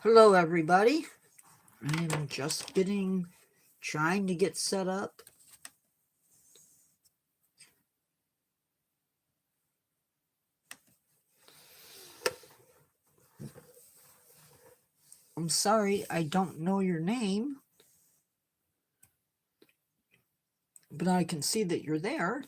Hello, everybody. I'm just trying to get set up. I'm sorry, I don't know your name, but I can see that you're there.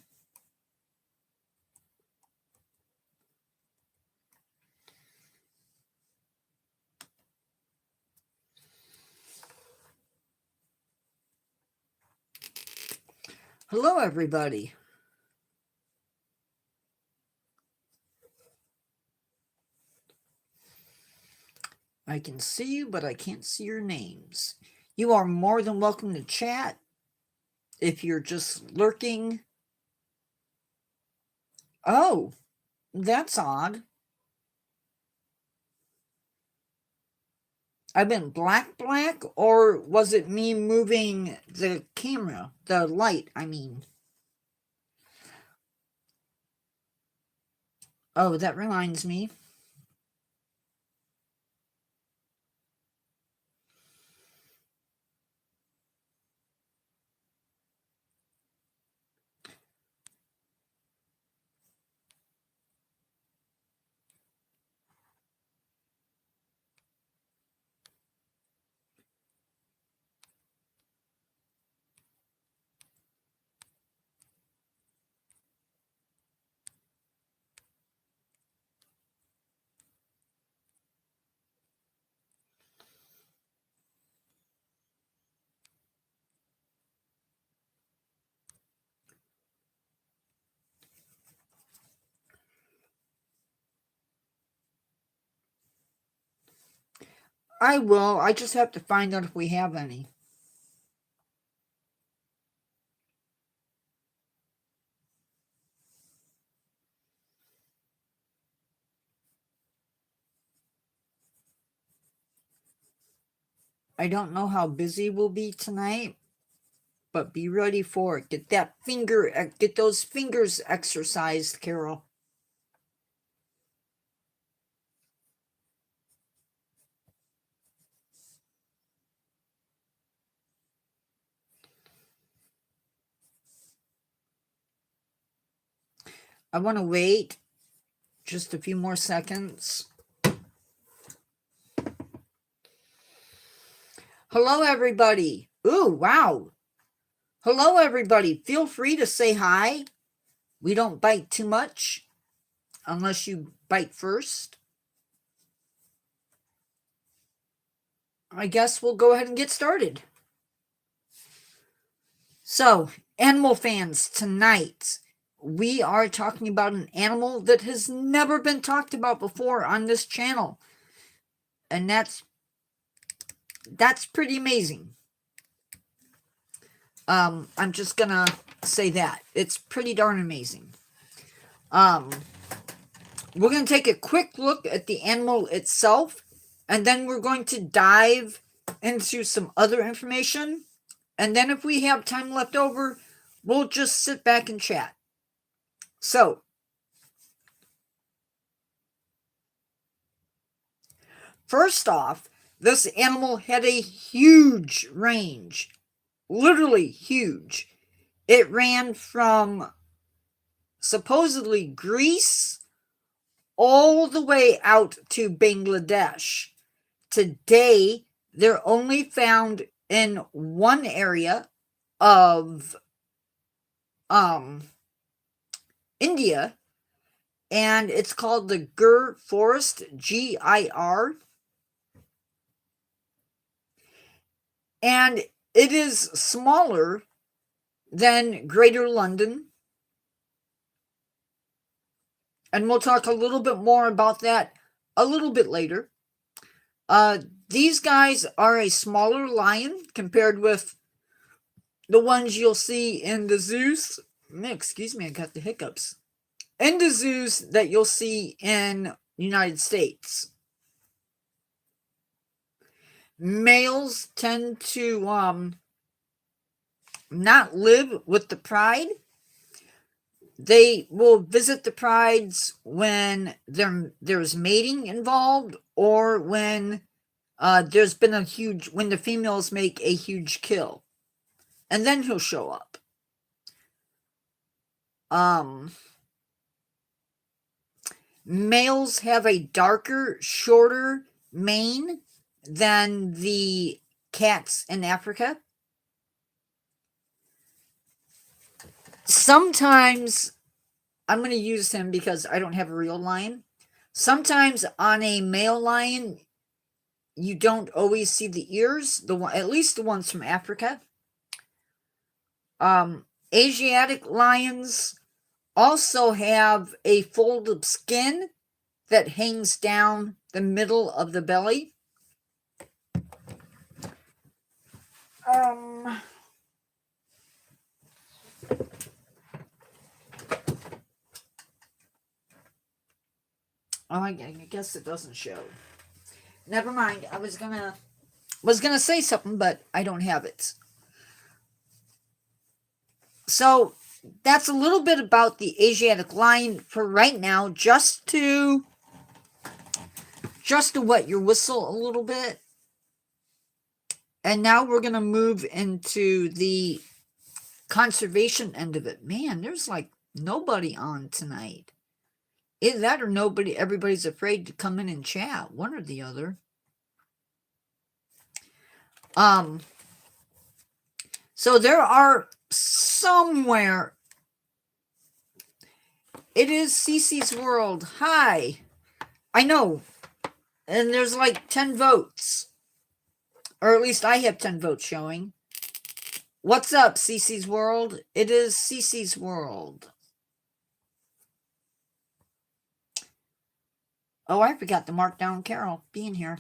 Hello, everybody. I can see you, but I can't see your names. You are more than welcome to chat. If you're just lurking. Oh, that's odd. I've been black, or was it me moving the camera, the light, I mean? Oh, that reminds me. I will. I just have to find out if we have any. I don't know how busy we'll be tonight, but be ready for it. Get those fingers exercised, Carol. I want to wait just a few more seconds. Hello, everybody. Ooh, wow. Hello, everybody. Feel free to say hi. We don't bite too much unless you bite first. I guess we'll go ahead and get started. So, animal fans, tonight we are talking about an animal that has never been talked about before on this channel. And that's pretty amazing. I'm just gonna say that. It's pretty darn amazing. We're gonna take a quick look at the animal itself, and then we're going to dive into some other information. And then if we have time left over, we'll just sit back and chat. So, first off, this animal had a huge range. Literally huge. It ran from supposedly Greece all the way out to Bangladesh. Today, they're only found in one area of India, and it's called the Gir Forest, Gir. And it is smaller than Greater London. And we'll talk a little bit more about that a little bit later. These guys are a smaller lion compared with the ones you'll see in the zoos. Excuse me, I got the hiccups. In the zoos that you'll see in the United States. Males tend to not live with the pride. They will visit the prides when there's mating involved, or when There's been a huge, when the females make a huge kill, and then he'll show up. Males have a darker, shorter mane than the cats in Africa. Sometimes, I'm going to use him because I don't have a real lion. Sometimes on a male lion, you don't always see the ears, at least the ones from Africa. Asiatic lions also have a fold of skin that hangs down the middle of the belly. Oh, I guess it doesn't show. Never mind. I was gonna say something, but I don't have it. So that's a little bit about the Asiatic lion for right now, just to wet your whistle a little bit. And now we're gonna move into the conservation end of it. Man, there's like nobody on tonight. Either that or nobody, everybody's afraid to come in and chat, one or the other. So there are somewhere. It is Cece's World. Hi. I know. And there's like 10 votes. Or at least I have 10 votes showing. What's up, Cece's World? It is Cece's World. Oh, I forgot to mark down Carol being here.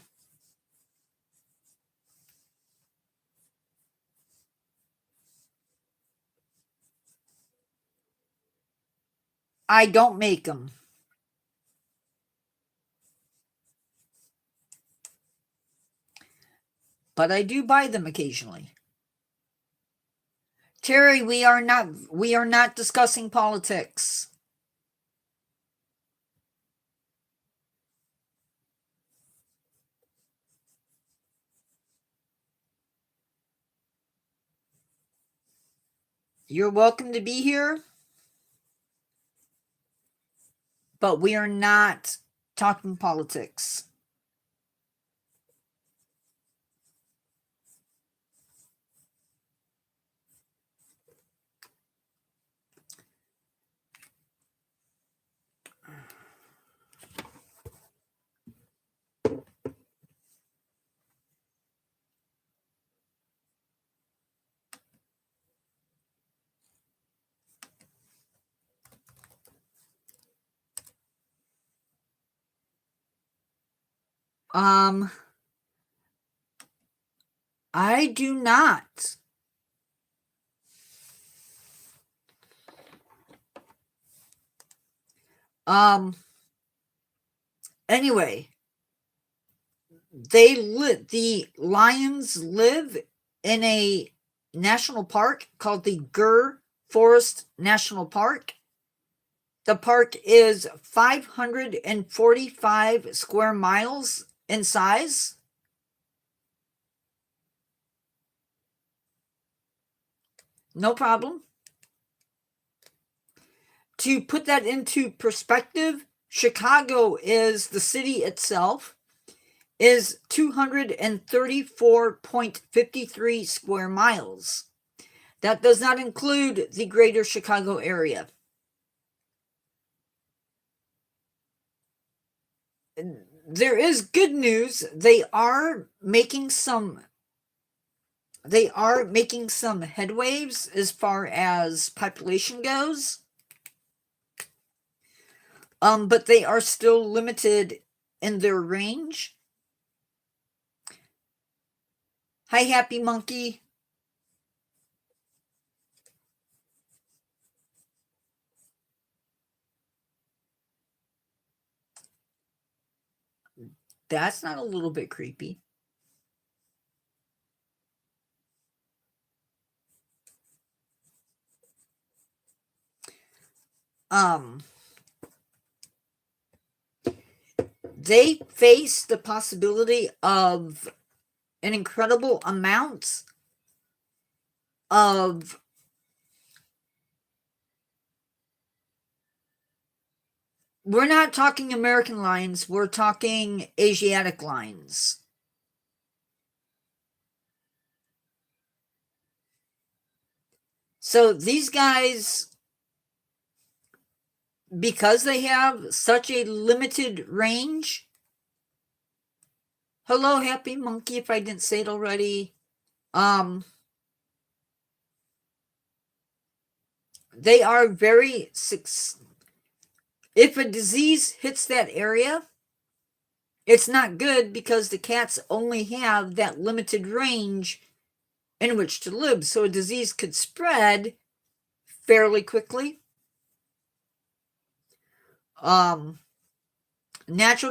I don't make them. But I do buy them occasionally. Terry, we are not discussing politics. You're welcome to be here, but we are not talking politics. I do not. Anyway, the lions live in a national park called the Gur Forest National Park. The park is 545 square miles in size. No problem. To put that into perspective, Chicago is the city itself is 234.53 square miles. That does not include the greater Chicago area. There is good news. They are making some headwaves as far as population goes. But they are still limited in their range. Hi, Happy Monkey. That's not a little bit creepy. they face the possibility of an incredible amount of we're not talking American lions, we're talking Asiatic lions. So these guys, because they have such a limited range. Hello, Happy Monkey, if I didn't say it already. They are very if a disease hits that area, it's not good because the cats only have that limited range in which to live. So a disease could spread fairly quickly. Natural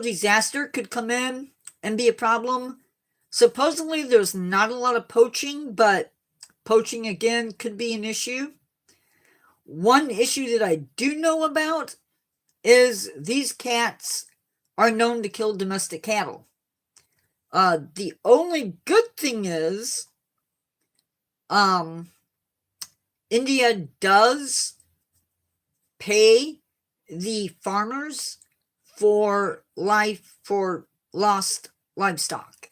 disaster could come in and be a problem. Supposedly there's not a lot of poaching, but poaching again could be an issue. One issue that I do know about is these cats are known to kill domestic cattle. The only good thing is India does pay the farmers for lost livestock.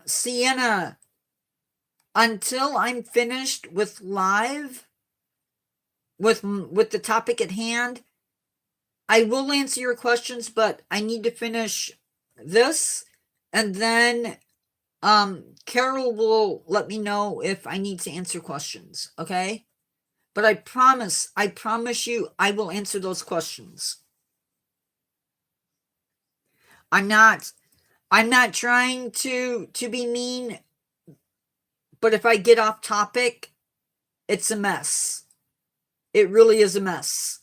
Sienna, until I'm finished with live with the topic at hand, I will answer your questions, but I need to finish this, and then Carol will let me know if I need to answer questions, okay? But I promise you, I will answer those questions. I'm not trying to be mean, but if I get off topic, it's a mess. It really is a mess.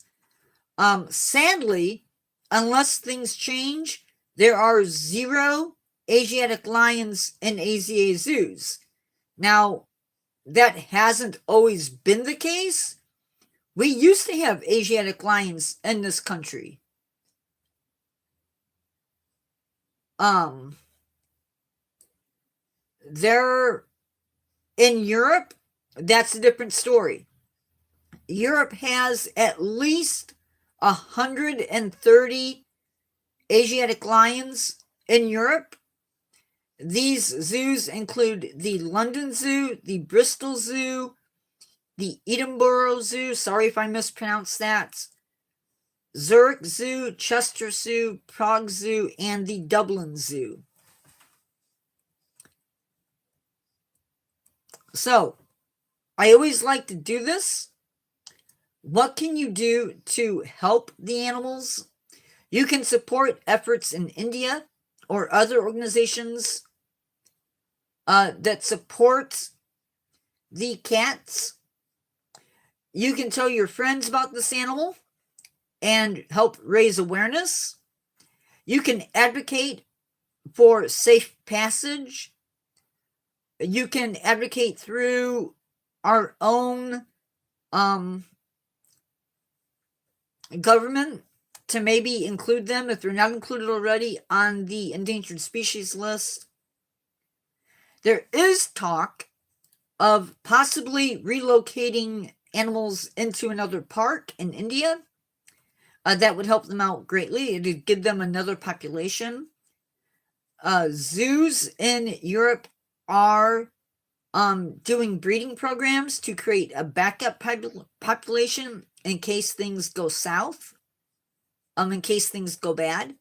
Sadly, unless things change, there are 0 Asiatic lions in AZA zoos. Now, that hasn't always been the case. We used to have Asiatic lions in this country. They're in Europe, that's a different story. Europe has at least 130 Asiatic lions in Europe. These zoos include the London Zoo, the Bristol Zoo, the Edinburgh Zoo, sorry if I mispronounced that, Zurich Zoo, Chester Zoo, Prague Zoo, and the Dublin Zoo. So, I always like to do this. What can you do to help the animals? You can support efforts in India or other organizations that support the cats. You can tell your friends about this animal and help raise awareness. You can advocate for safe passage. You can advocate through our own government to maybe include them, if they're not included already, on the endangered species list. There is talk of possibly relocating animals into another park in India. That would help them out greatly. It would give them another population. Zoos in Europe are doing breeding programs to create a backup population in case things go south, in case things go bad.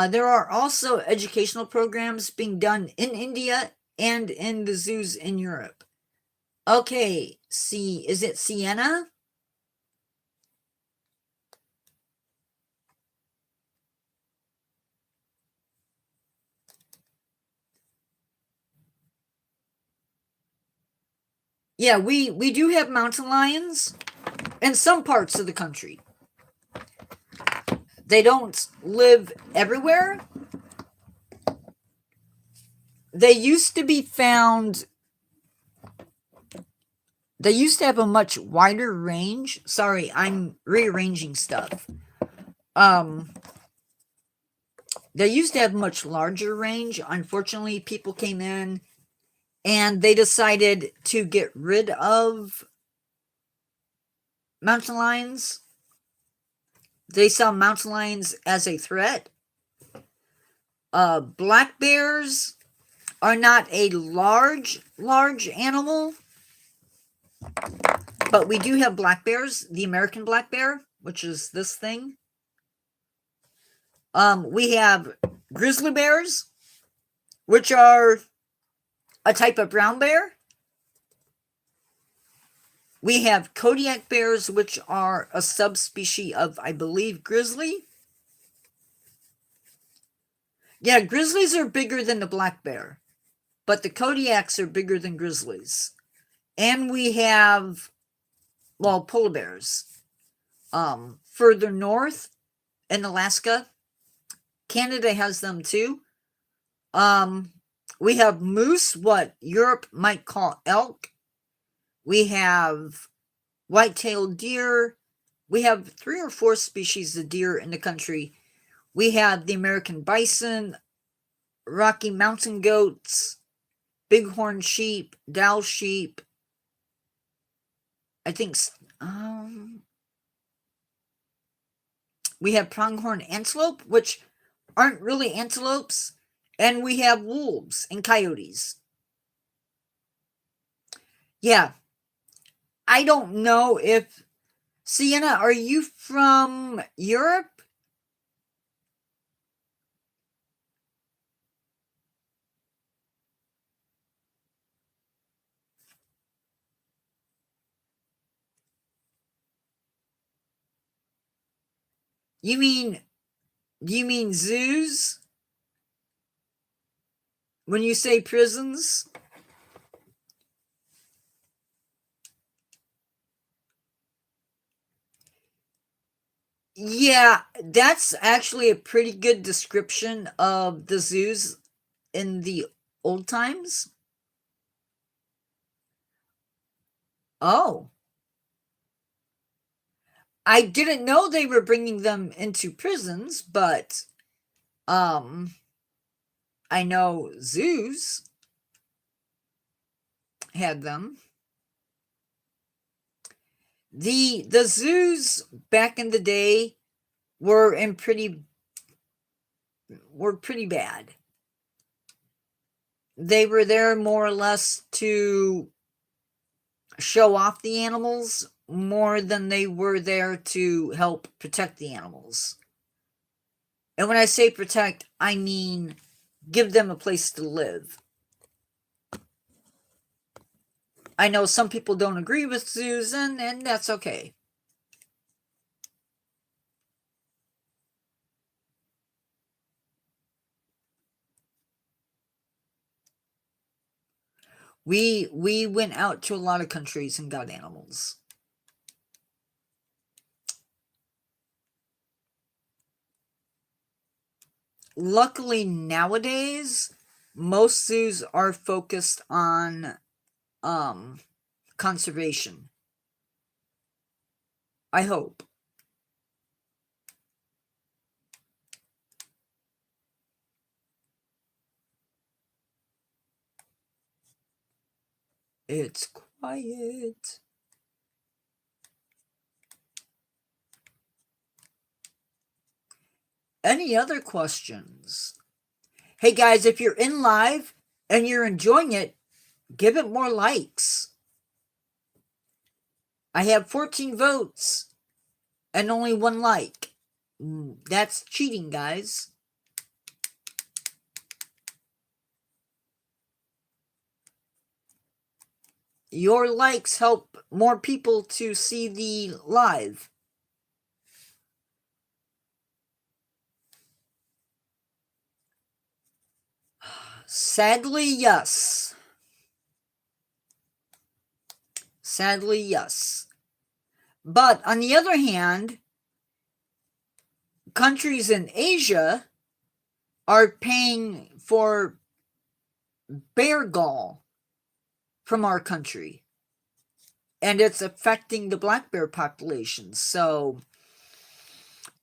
There are also educational programs being done in India and in the zoos in Europe. Okay, is it Sienna? Yeah, we do have mountain lions in some parts of the country. They don't live everywhere. They used to be found They used to have a much wider range. Sorry, I'm rearranging stuff. They used to have much larger range. Unfortunately, people came in and they decided to get rid of mountain lions. They saw mountain lions as a threat. Black bears are not a large animal, but we do have black bears. The American black bear, which is this thing. We have grizzly bears, which are a type of brown bear. We have Kodiak bears, which are a subspecies of, I believe, grizzly. Yeah, grizzlies are bigger than the black bear, but the Kodiaks are bigger than grizzlies. And we have, well, polar bears. Further north in Alaska, Canada has them too. We have moose, what Europe might call elk. We have white-tailed deer. We have 3 or 4 species of deer in the country. We have the American bison, Rocky Mountain goats, bighorn sheep, Dall sheep. I think we have pronghorn antelope, which aren't really antelopes, and we have wolves and coyotes. Yeah. I don't know if... Sienna, are you from Europe? You mean zoos? When you say prisons? Yeah, that's actually a pretty good description of the zoos in the old times. Oh. I didn't know they were bringing them into prisons, but I know zoos had them. The zoos back in the day were pretty bad. They were there more or less to show off the animals more than they were there to help protect the animals. And when I say protect, I mean give them a place to live. I know some people don't agree with zoos, and that's okay. We went out to a lot of countries and got animals. Luckily nowadays, most zoos are focused on conservation. I hope. It's quiet. Any other questions? Hey guys, if you're in live and you're enjoying it, give it more likes. I have 14 votes and only 1 like. That's cheating, guys. Your likes help more people to see the live. Sadly, yes. Sadly, yes. But on the other hand, countries in Asia are paying for bear gall from our country. and it's affecting the black bear population. So,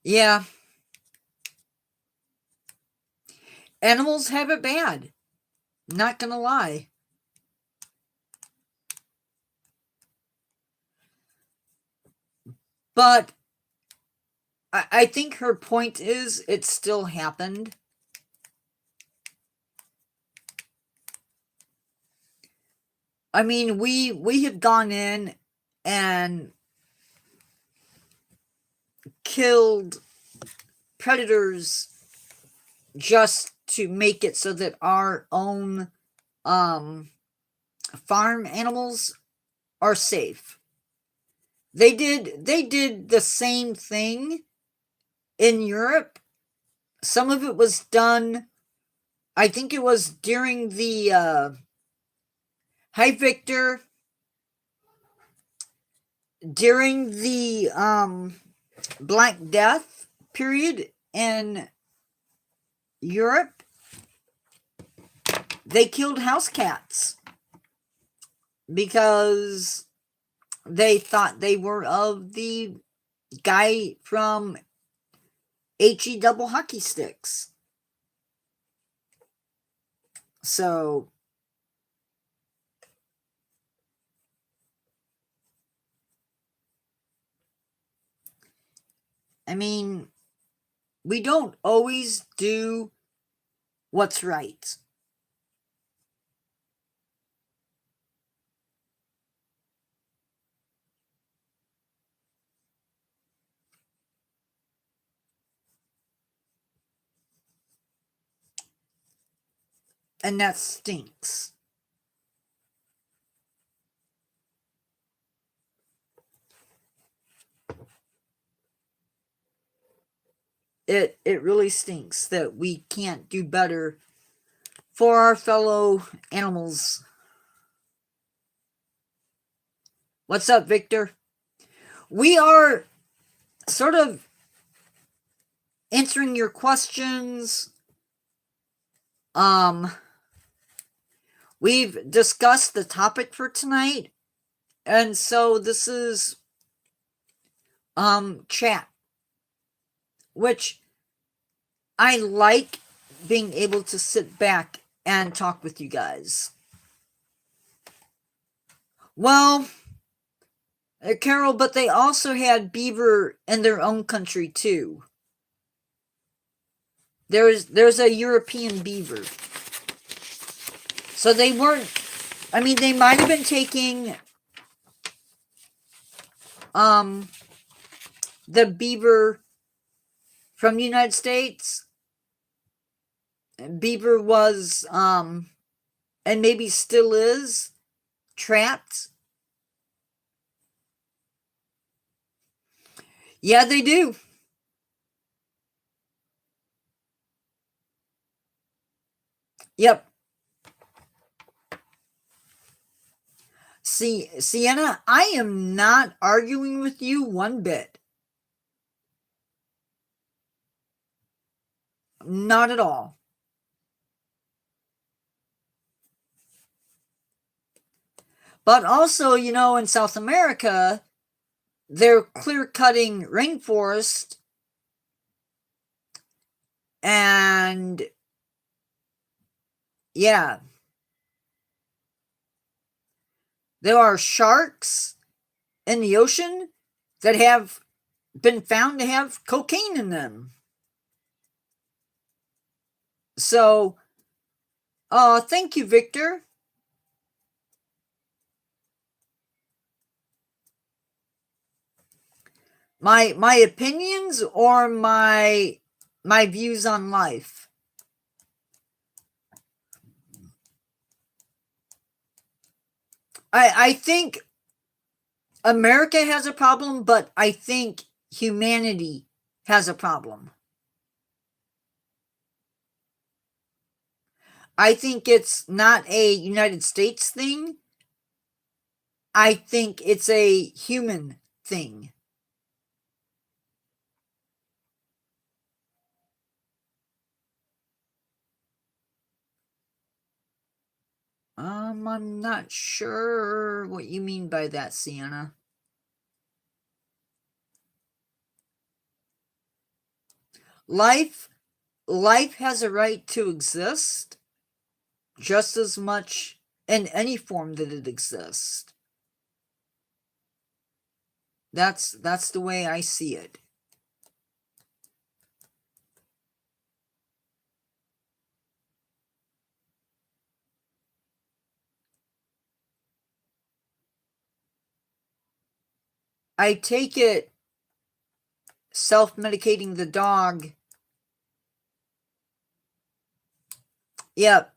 yeah, animals have it bad. Not gonna lie. But I think her point is it still happened. I mean, we have gone in and killed predators just to make it so that our own farm animals are safe. They did the same thing in Europe. Some of it was done, I think it was during the Hi Victor, during the Black Death period in Europe. They killed house cats because they thought they were of the guy from HE double hockey sticks. So, I mean, we don't always do what's right. And that stinks. It really stinks that we can't do better for our fellow animals. What's up, Victor? We are sort of answering your questions. We've discussed the topic for tonight, and so this is chat, which I like being able to sit back and talk with you guys. Well, Carol, but they also had beaver in their own country too. There's a European beaver. So they weren't, I mean, they might have been taking the beaver from the United States. Beaver was and maybe still is trapped. Yeah, they do. Yep. See, Sienna, I am not arguing with you one bit. Not at all. But also, you know, in South America, they're clear-cutting rainforest, and yeah, there are sharks in the ocean that have been found to have cocaine in them. So, thank you, Victor. My opinions or my views on life? I think America has a problem, but I think humanity has a problem. I think it's not a United States thing. I think it's a human thing. I'm not sure what you mean by that, Sienna. Life has a right to exist just as much in any form that it exists. That's the way I see it. I take it self-medicating the dog. Yep.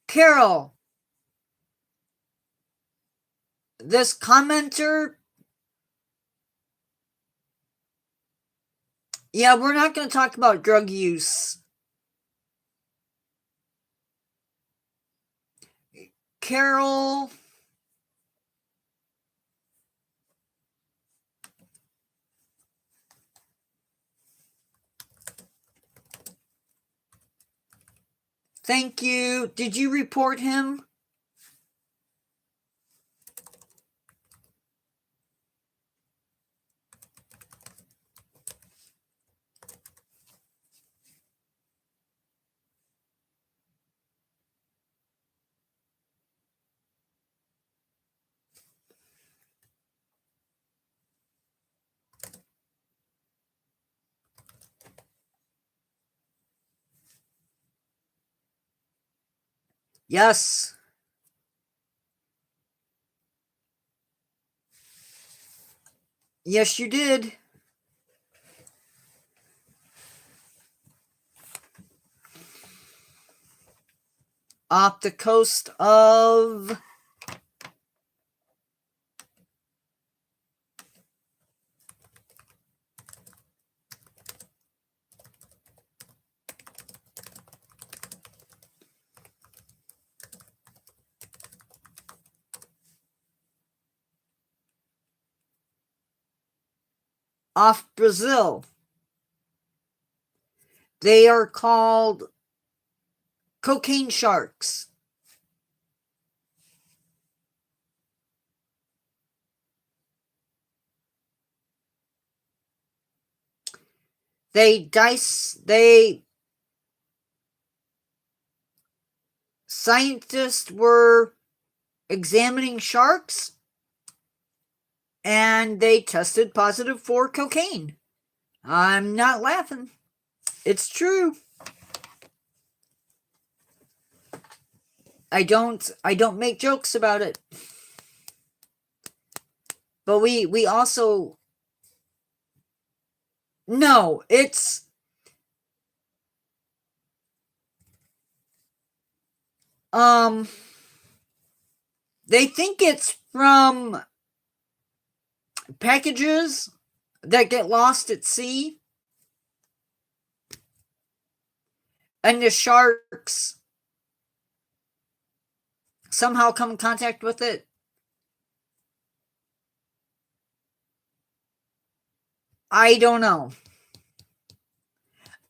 Carol, this commenter, yeah, we're not going to talk about drug use. Carol, thank you. Did you report him? Yes. Yes, you did. Off the coast of... off Brazil. They are called cocaine sharks. Scientists were examining sharks and they tested positive for cocaine. I'm not laughing. It's true. I don't make jokes about it. But we also... No, it's... They think it's from packages that get lost at sea. And the sharks somehow come in contact with it. I don't know.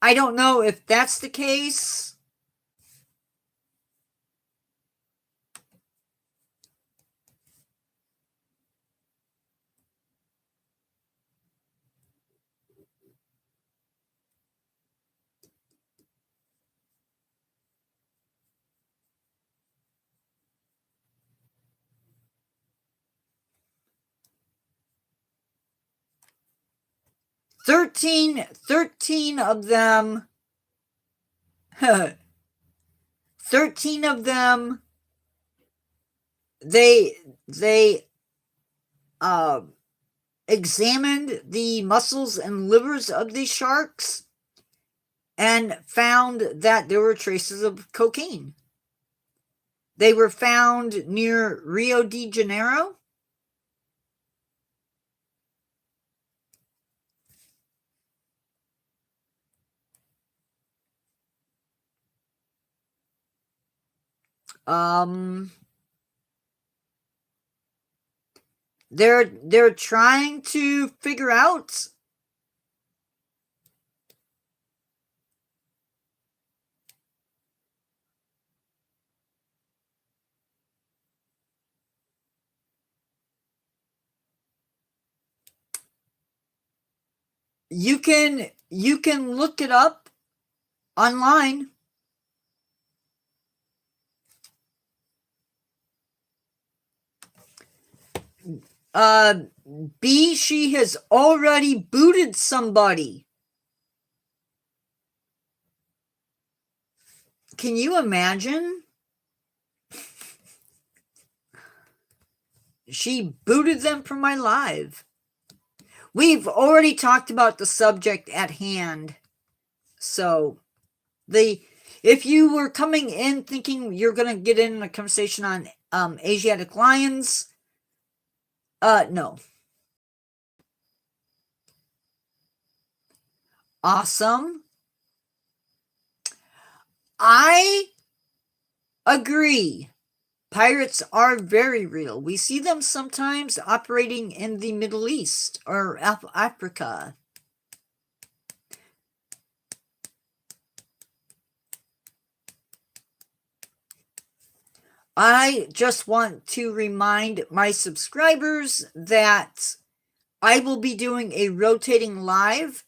I don't know if that's the case. Thirteen of them 13 of them they examined the muscles and livers of these sharks and found that there were traces of cocaine. They were found near Rio de Janeiro. They're trying to figure out You can look it up online. B, she has already booted somebody. Can you imagine? She booted them from my live. We've already talked about the subject at hand. So, if you were coming in thinking you're going to get in a conversation on Asiatic lions, no. Awesome. I agree. Pirates are very real. We see them sometimes operating in the Middle East or Africa. I just want to remind my subscribers that I will be doing a rotating live.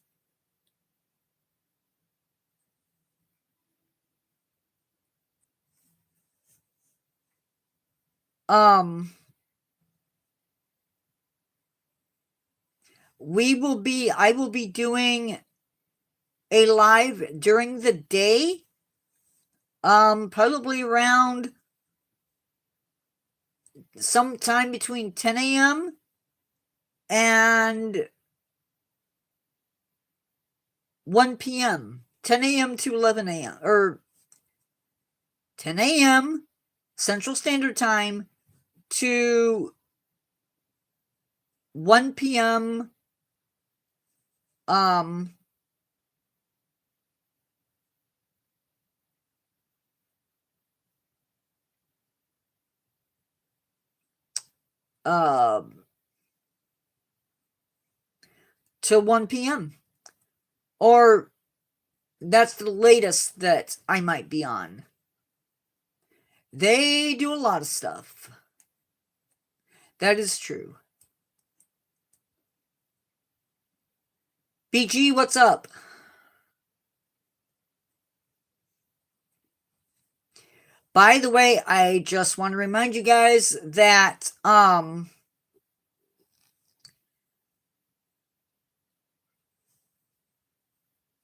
I will be doing a live during the day. Probably around sometime between 10 a.m. and 1 p.m. 10 a.m. to 11 a.m. or 10 a.m. Central Standard Time to 1 p.m. till 1 p.m. Or that's the latest that I might be on. They do a lot of stuff. That is true. BG, what's up? By the way, I just want to remind you guys that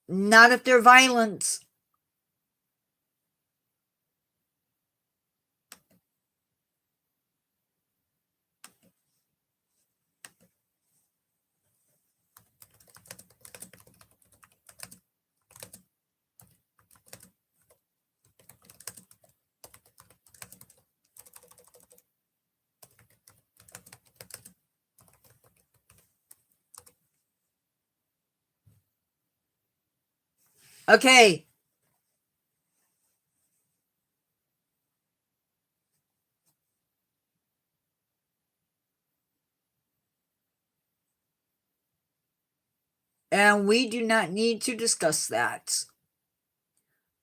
not if they're violent. Okay. And we do not need to discuss that.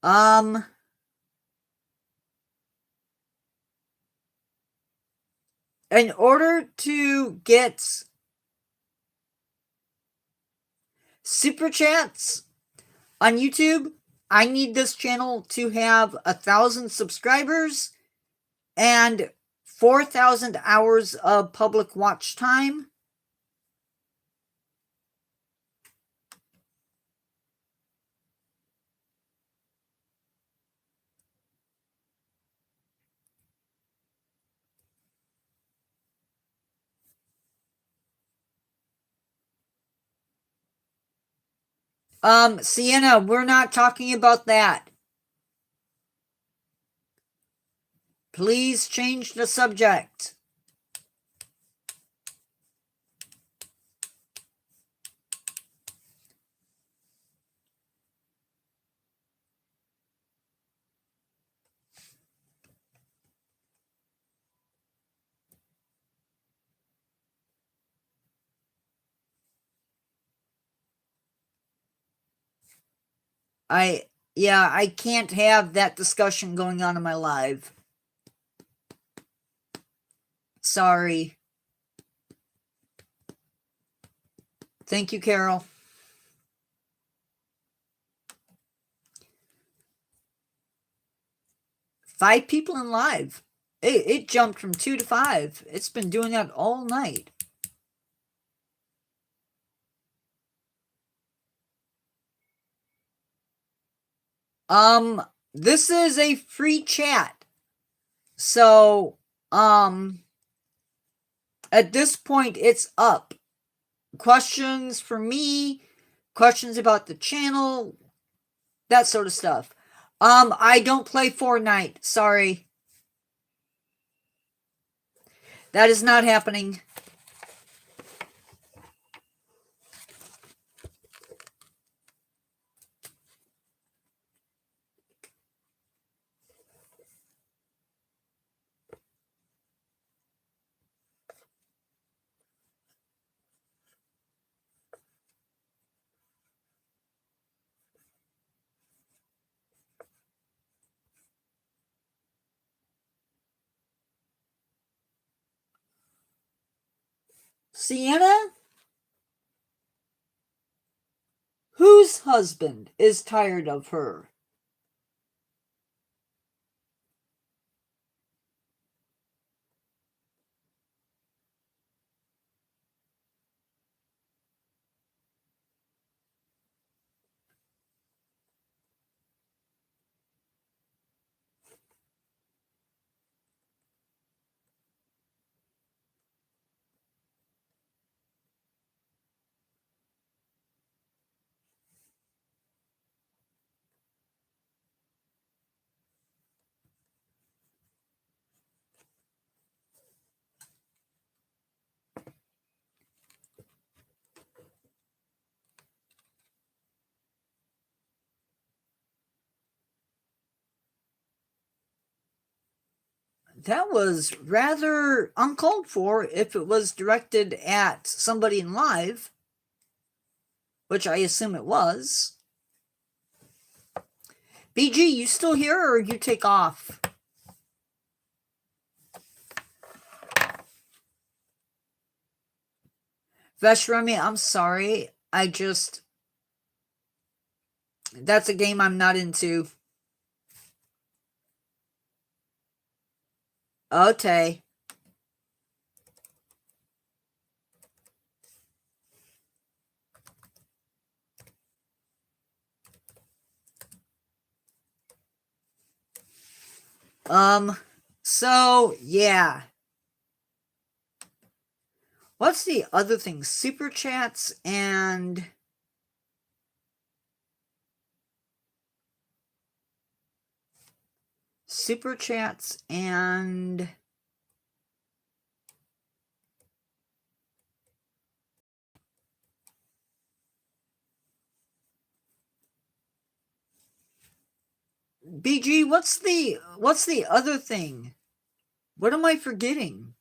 In order to get super chats on YouTube, I need this channel to have 1,000 subscribers and 4,000 hours of public watch time. Sienna, we're not talking about that. Please change the subject. I can't have that discussion going on in my live. Sorry. Thank you, Carol. 5 people in live. It jumped from 2 to 5. It's been doing that all night. This is a free chat. So, at this point, it's up. Questions for me, questions about the channel, that sort of stuff. I don't play Fortnite. Sorry. That is not happening. Sienna? Whose husband is tired of her? That was rather uncalled for if it was directed at somebody in live, which I assume it was. BG, you still here or you take off? Veshremi, I'm sorry. That's a game I'm not into. Okay. So, yeah. What's the other thing? Super chats and... Super chats and... BG, what's the other thing? What am I forgetting?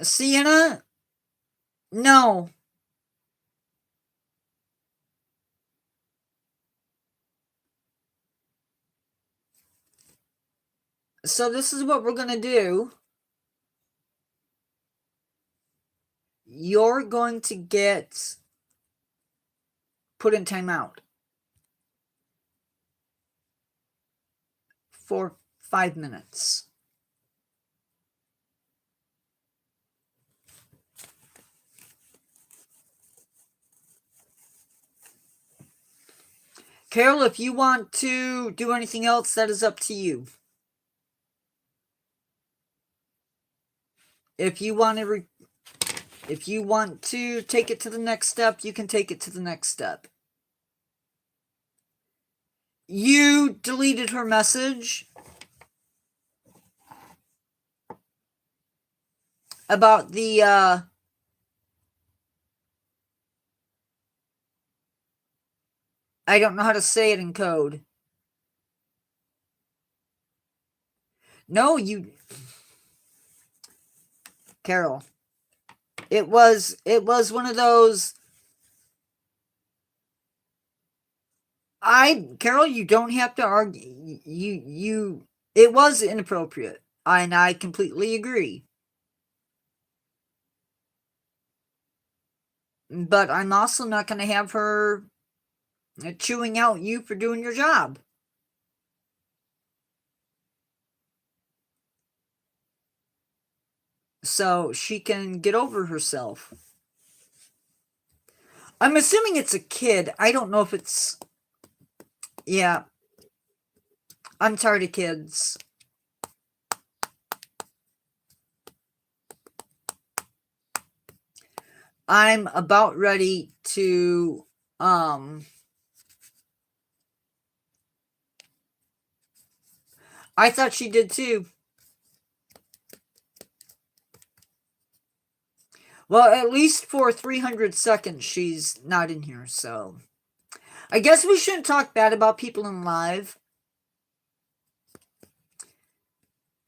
Sienna? No. So this is what we're gonna do. You're going to get put in timeout for 5 minutes. Carol, if you want to do anything else, that is up to you. If you want to take it to the next step, you can take it to the next step. You deleted her message about the I don't know how to say it in code. No, you... Carol. It was one of those... Carol, you don't have to argue. It was inappropriate. And I completely agree. but I'm also not going to have her chewing out you for doing your job. So she can get over herself. I'm assuming it's a kid. I don't know if it's. Yeah, I'm tired of kids. I'm about ready to I thought she did too. Well, at least for 300 seconds she's not in here, so I guess we shouldn't talk bad about people in live.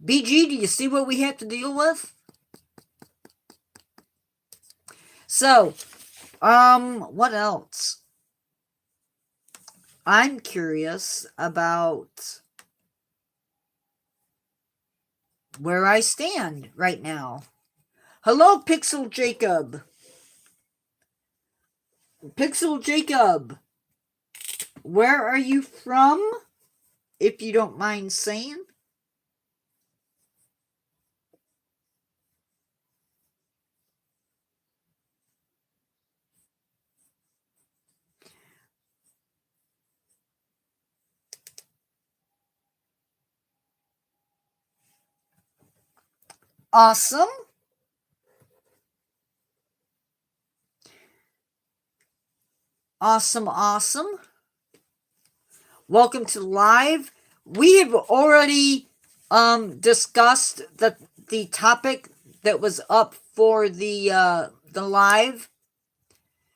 BG, do you see what we have to deal with? So, what else? I'm curious about where I stand right now. Hello, Pixel Jacob. Pixel Jacob, where are you from? If you don't mind saying. Awesome. Awesome, awesome. Welcome to live. We have already discussed the topic that was up for the live.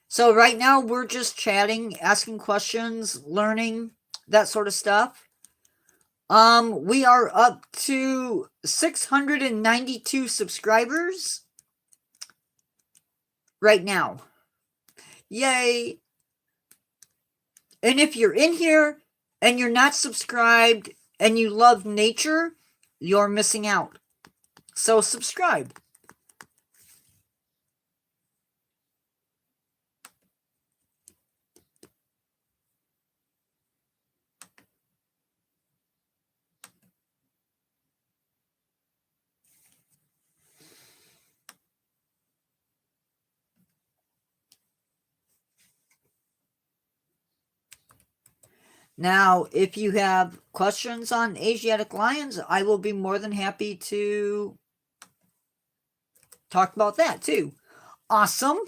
So right now we're just chatting, asking questions, learning, that sort of stuff. We are up to 692 subscribers right now. Yay. And if you're in here and you're not subscribed and you love nature, you're missing out. So subscribe. Now, if you have questions on Asiatic lions, I will be more than happy to talk about that too. Awesome.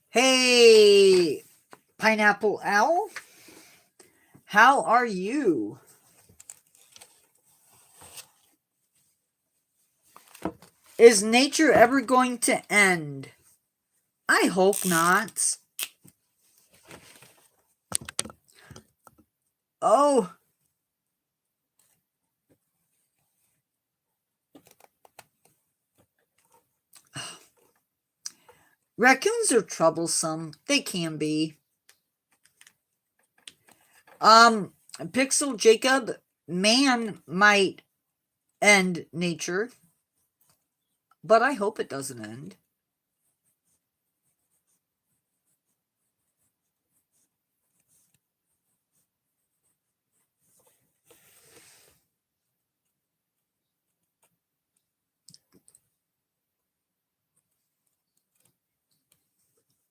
Hey, Pineapple Owl. How are you? Is nature ever going to end? I hope not. Oh. Raccoons are troublesome. They can be. Pixel Jacob, man might end nature, but I hope it doesn't end.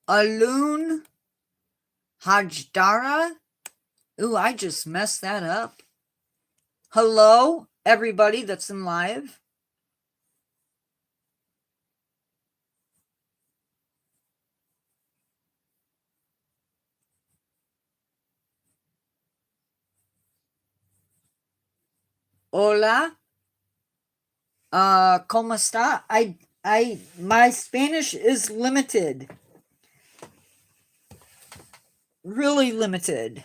Alun Hajdara? Ooh, I just messed that up. Hello, everybody that's in live. Hola, ¿Cómo está? My Spanish is limited. Really limited.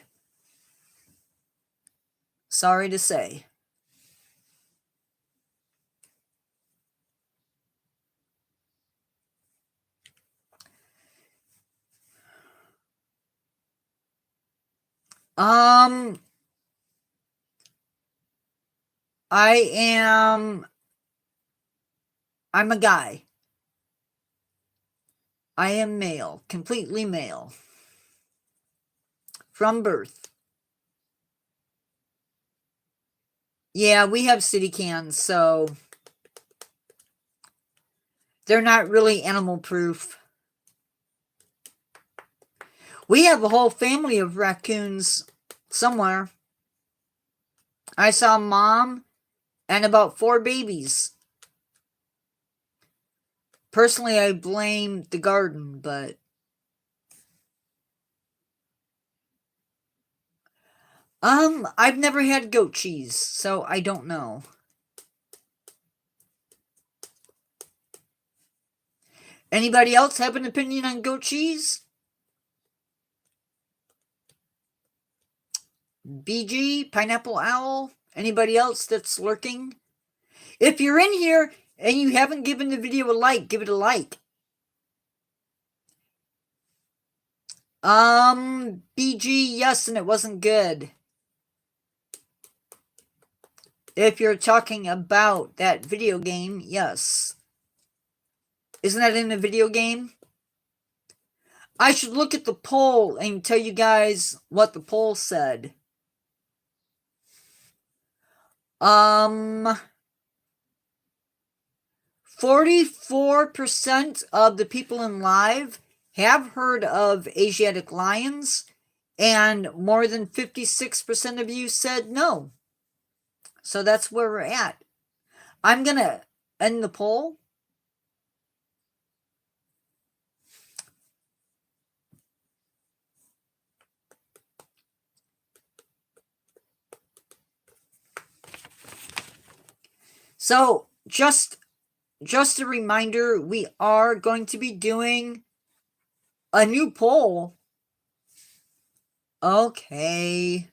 Sorry to say. Um, I'm a guy. I am male, completely male. From birth. Yeah, we have city cans, so they're not really animal proof. We have a whole family of raccoons somewhere. I saw mom and about 4 babies. Personally, I blame the garden, but I've never had goat cheese, so I don't know. Anybody else have an opinion on goat cheese? BG, Pineapple Owl, anybody else that's lurking? If you're in here and you haven't given the video a like, give it a like. BG, yes, and it wasn't good. If you're talking about that video game, yes. Isn't that in a video game? I should look at the poll and tell you guys what the poll said. 44% of the people in live have heard of Asiatic lions, and more than 56% of you said no. So that's where we're at. I'm going to end the poll. So just a reminder, we are going to be doing a new poll. Okay.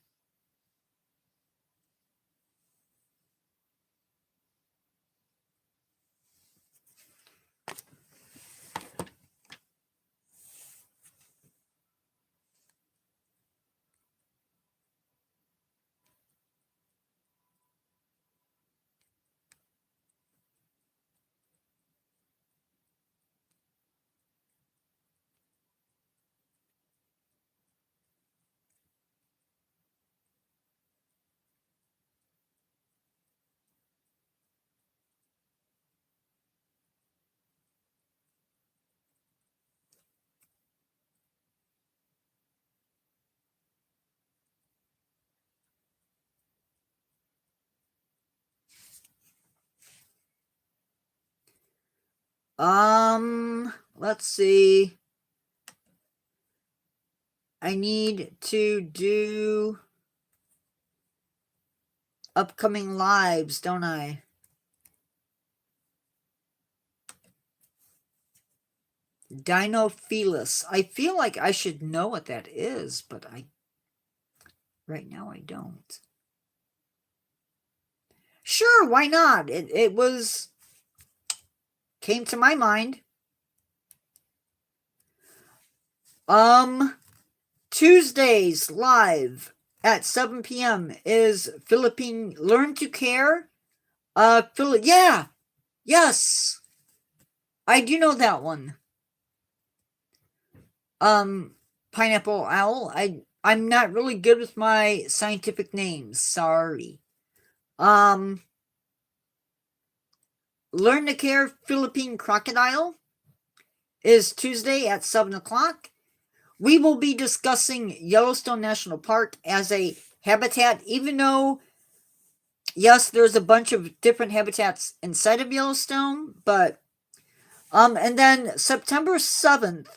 Let's see. I need to do upcoming lives, don't I? Dinophilus. I feel like I should know what that is, but right now I don't. Sure, why not? It came to my mind. Tuesdays live at 7 p.m. is Philippine Learn to Care. Yeah, yes, I do know that one. Pineapple Owl. I'm not really good with my scientific names. Sorry. Learn to Care Philippine Crocodile is Tuesday at 7 o'clock. We will be discussing Yellowstone National Park as a habitat, even though, yes, there's a bunch of different habitats inside of Yellowstone, but, and then September 7th,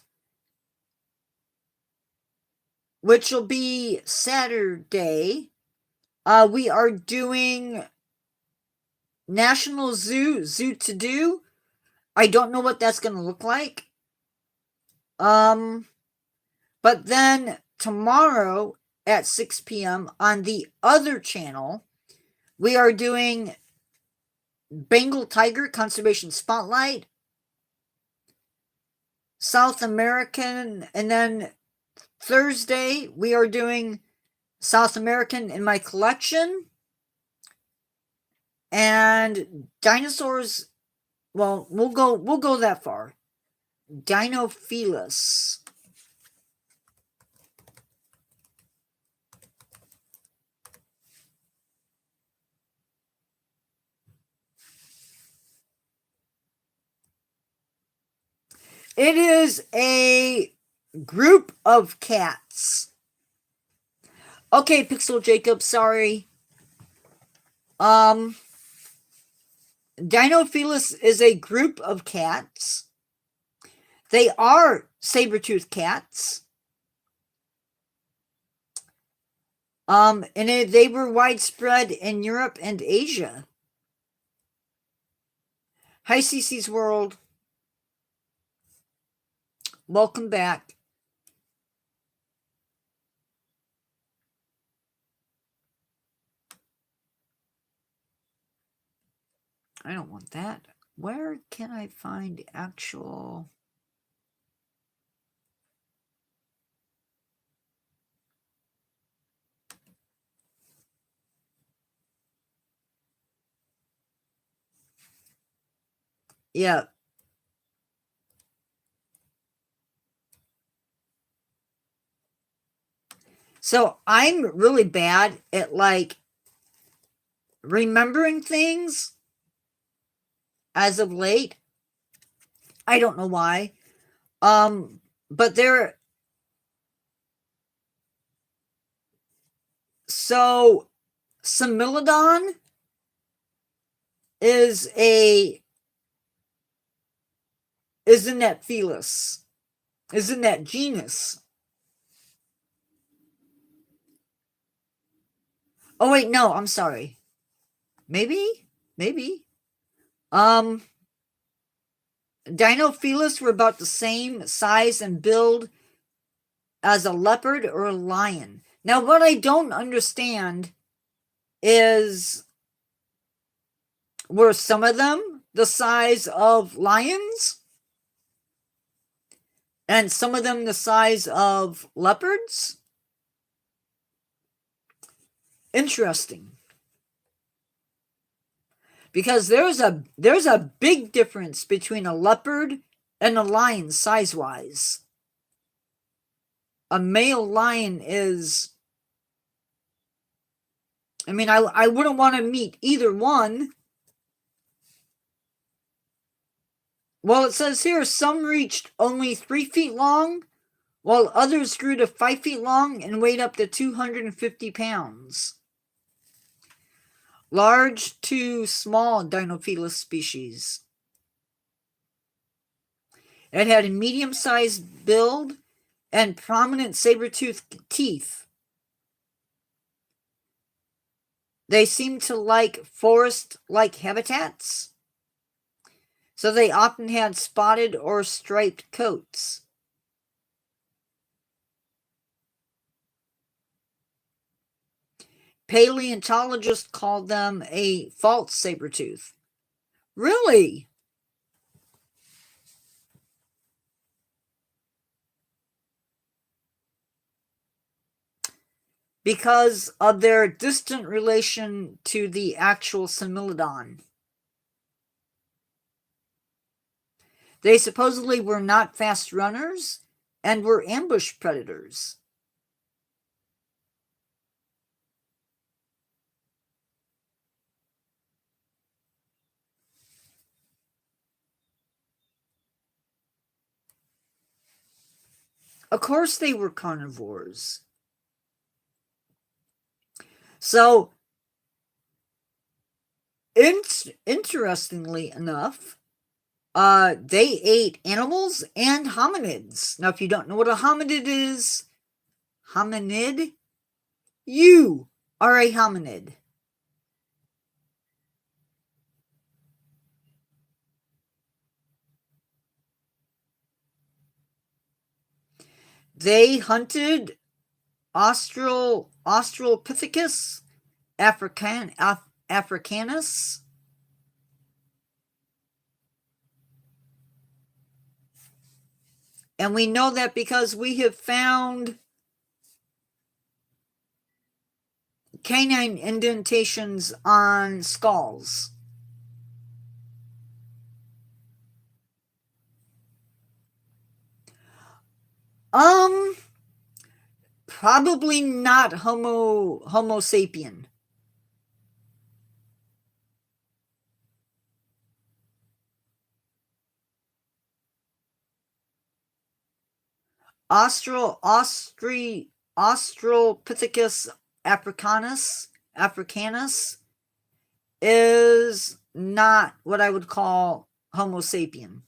which will be Saturday, we are doing National Zoo to do. I don't know what that's going to look like. But then tomorrow at 6 p.m. on the other channel, we are doing Bengal Tiger Conservation Spotlight, South American, and then Thursday we are doing South American in my collection, and dinosaurs. Well, we'll go that far. Dinophilus. It is a group of cats. Okay, Pixel Jacob, sorry. Dinophilus is a group of cats. They are saber-toothed cats. And they were widespread in Europe and Asia. Hi, CC's World. Welcome back. I don't want that. Where can I find actual... Yeah. So I'm really bad at like remembering things as of late. I don't know why. But there. So Similodon is in that Felis. Is in that genus. Oh wait, no, I'm sorry. Maybe. Dinophilus were about the same size and build as a leopard or a lion. Now, what I don't understand is, were some of them the size of lions? And some of them the size of leopards? Interesting. Because there's a big difference between a leopard and a lion size-wise. A male lion is... I mean, I wouldn't want to meet either one. Well, it says here, some reached only 3 feet long, while others grew to 5 feet long and weighed up to 250 pounds. Large to small Dinophilus species. It had a medium-sized build and prominent saber-toothed teeth. They seem to like forest-like habitats, so they often had spotted or striped coats. Paleontologists called them a false saber-tooth. Really? Because of their distant relation to the actual Similodon. They supposedly were not fast runners and were ambush predators. Of course they were carnivores. So, interestingly enough, they ate animals and hominids. Now, if you don't know what a hominid is, you are a hominid. They hunted Australopithecus africanus. And we know that because we have found canine indentations on skulls. Probably not Homo sapien. Australopithecus africanus is not what I would call Homo sapien.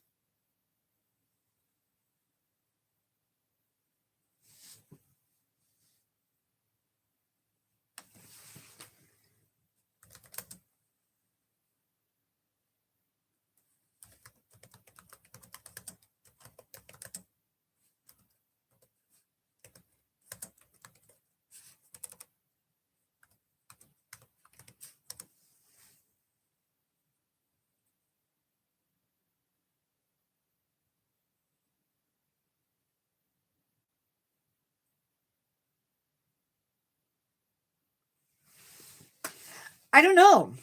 I don't know.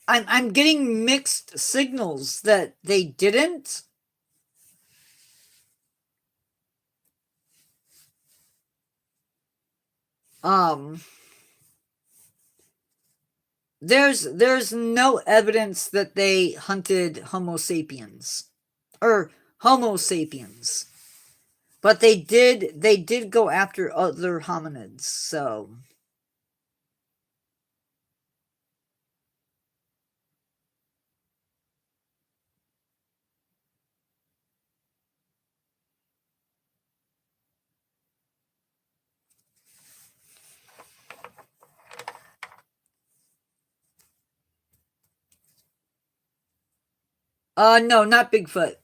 I'm getting mixed signals that they didn't. There's no evidence that they hunted Homo sapiens or Homo sapiens, but they did go after other hominids. So no, not Bigfoot.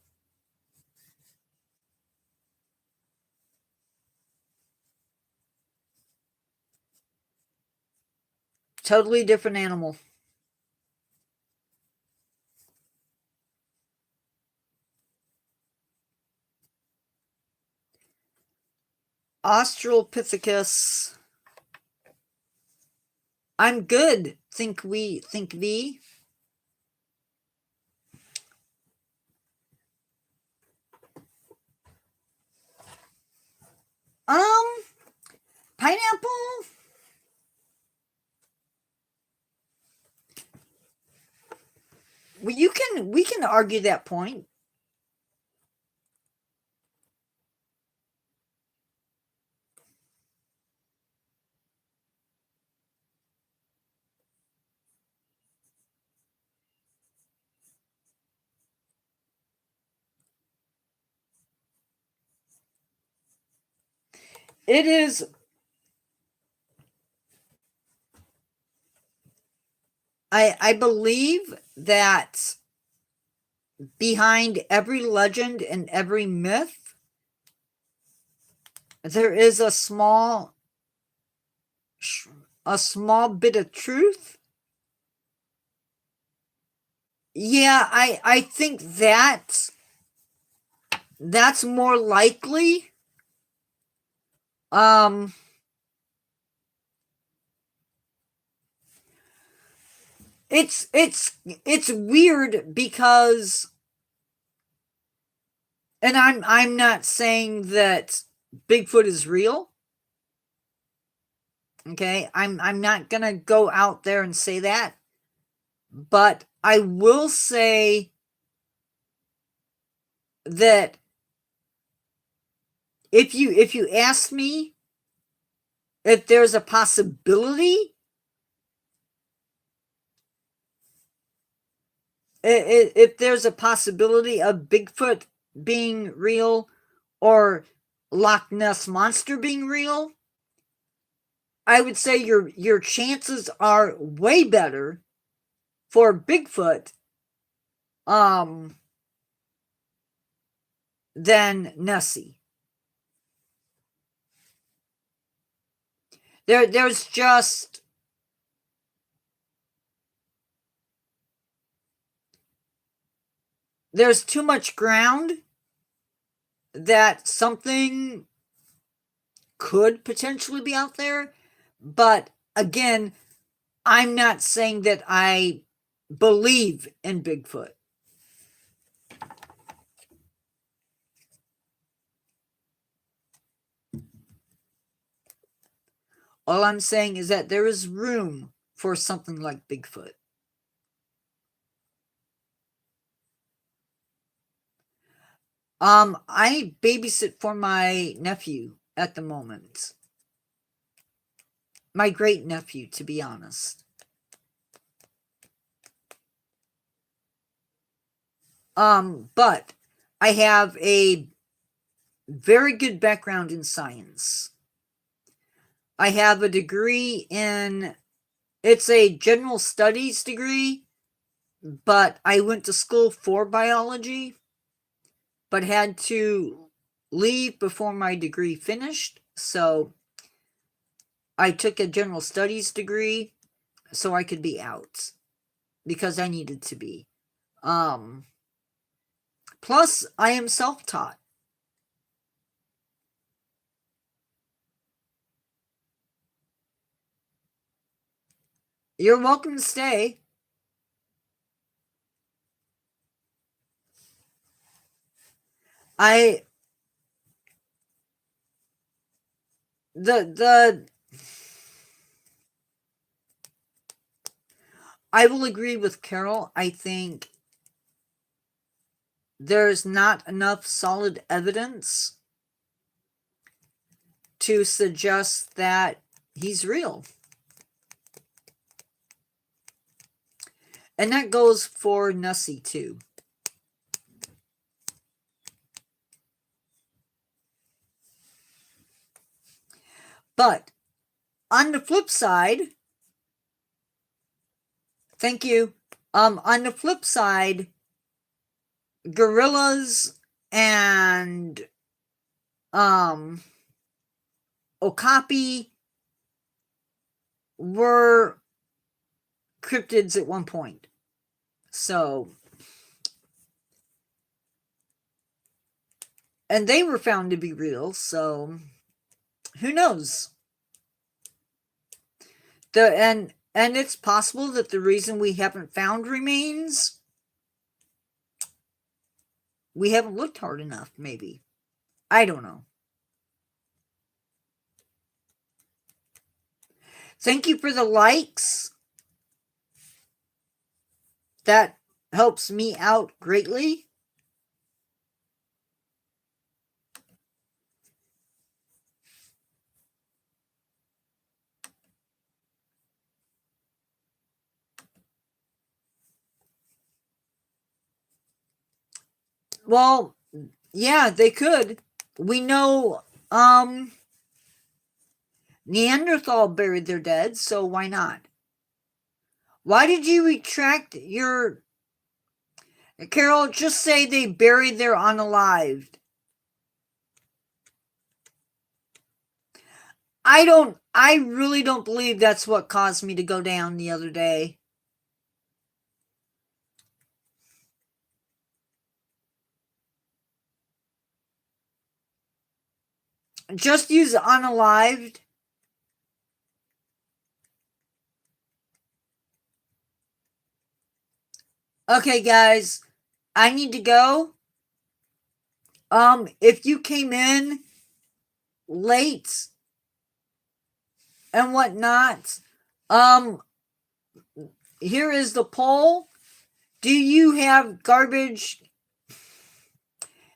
Totally different animal. Australopithecus. I'm good. Think we. Pineapple. Well, we can argue that point. It is. I believe that behind every legend and every myth, there is a small bit of truth. Yeah, I think that's more likely. It's weird because, and I'm not saying that Bigfoot is real. Okay, I'm not gonna go out there and say that, but I will say that if you ask me if there's a possibility, if there's a possibility of Bigfoot being real or Loch Ness Monster being real, I would say your chances are way better for Bigfoot than Nessie. There's too much ground that something could potentially be out there. But again, I'm not saying that I believe in Bigfoot. All I'm saying is that there is room for something like Bigfoot. I babysit for my nephew at the moment. My great nephew, to be honest. But I have a very good background in science. I have a degree in, it's a general studies degree, but I went to school for biology, but had to leave before my degree finished. So I took a general studies degree so I could be out because I needed to be. Plus, I am self-taught. You're welcome to stay. I will agree with Carol. I think there's not enough solid evidence to suggest that he's real. And that goes for Nessie too. But on the flip side, thank you. On the flip side, gorillas and okapi were cryptids at one point. So, and they were found to be real, so who knows? And it's possible that the reason we haven't found remains, we haven't looked hard enough, maybe. I don't know. Thank you for the likes. That helps me out greatly. Well, yeah, they could. We know Neanderthal buried their dead, so why not? Why did you retract your... Carol, just say they buried their unalived. I really don't believe that's what caused me to go down the other day. Just use unalived. Okay, guys, I need to go. If you came in late and whatnot, here is the poll. Do you have garbage?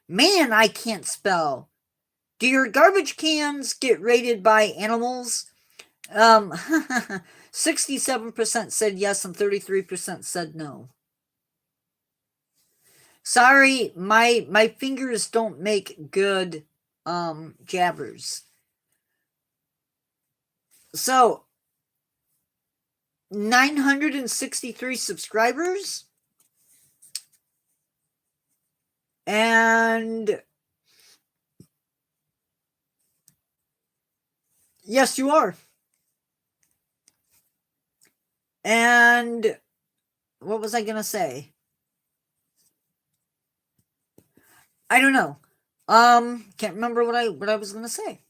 Man, I can't spell. Do your garbage cans get rated by animals? 67% said yes and 33% said no. Sorry, my fingers don't make good jabbers. So 963 subscribers, and Yes, you are. And what was I going to say? I don't know. Can't remember what I was going to say.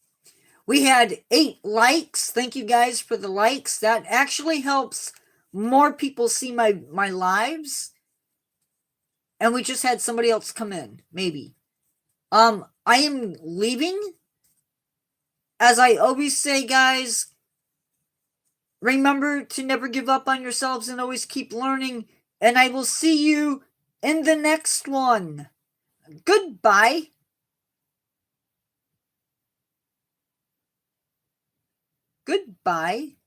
We had 8 likes. Thank you guys for the likes. That actually helps more people see my lives. And we just had somebody else come in, maybe. I am leaving. As I always say, guys, remember to never give up on yourselves and always keep learning. And I will see you in the next one. Goodbye. Goodbye.